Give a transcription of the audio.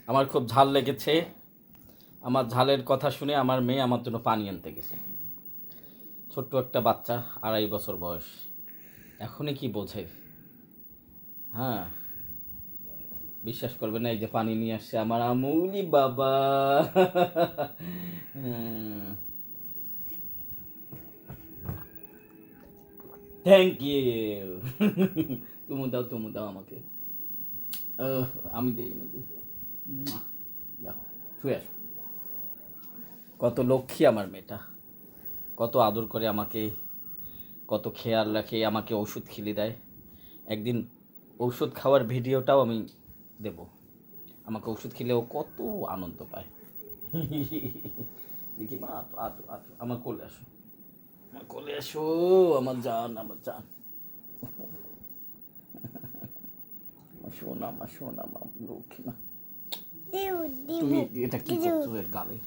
আমার খুব ঝাল লেগেছে। আমার ঝালের কথা শুনে আমার মেয়ে আমার জন্য পানি আনতে গেছে। ছোট্ট একটা বাচ্চা, 2.5 বছর বয়স, এখনই কি বোঝে? হ্যাঁ, বিশ্বাস করবে না, এই যে পানি নিয়ে আসছে আমার আমুলি বাবা। Thank you. তুমি দাও আমাকে। আমি দিই, আমি দিই। ছুঁয়ে আসো। কত লক্ষ্মী আমার মেয়েটা, কত আদর করে আমাকে, কত খেয়াল রাখে, আমাকে ওষুধ খেলে দেয়। একদিন ঔষধ খাওয়ার ভিডিওটাও আমি দেব। আমাকে ওষুধ খেলেও কত আনন্দ পায়। দেখি মা, আতো আতো আতো, আমার কোলে আসো, আমার কোলে আসো, আমার জান, আমার জান। শোনা মা, শোনা মা, লক্ষ্মী মা। তুমি এটা কি করছো এর গালে?